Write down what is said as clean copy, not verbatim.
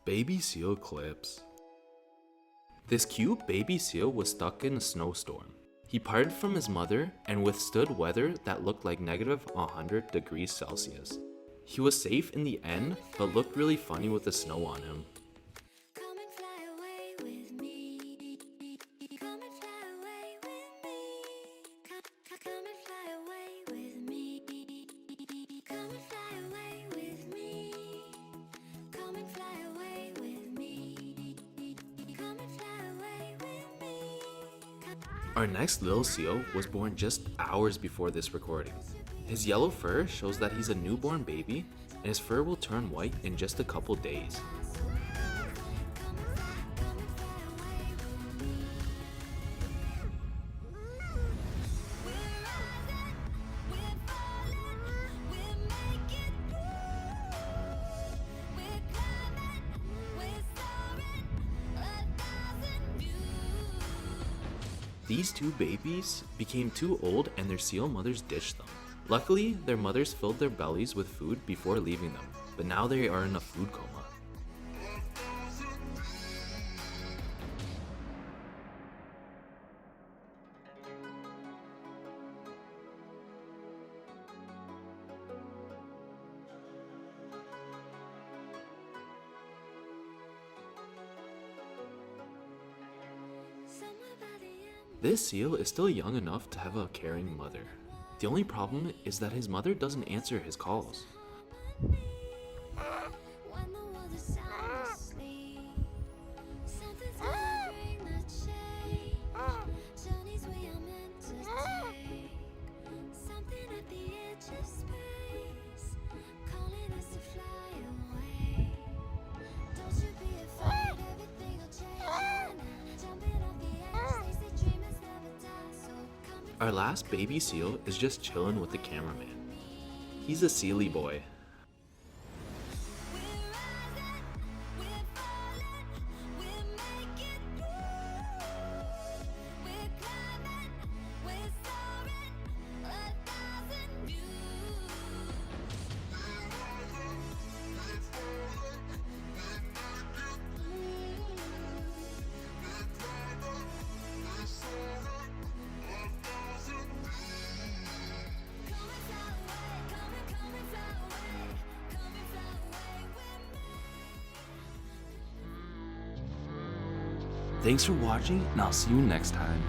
Baby seal clips. This cute baby seal was stuck in a snowstorm. He parted from his mother and withstood weather that looked like negative 100 degrees Celsius. He was safe in the end, but looked really funny with the snow on him. Our next little seal was born just hours before this recording. His yellow fur shows that he's a newborn baby, and his fur will turn white in just a couple days. These two babies became too old and their seal mothers ditched them. Luckily, their mothers filled their bellies with food before leaving them, but now they are in a food coma. This seal is still young enough to have a caring mother. The only problem is that his mother doesn't answer his calls. Our last baby seal is just chillin' with the cameraman. He's a sealy boy. Thanks for watching, and I'll see you next time.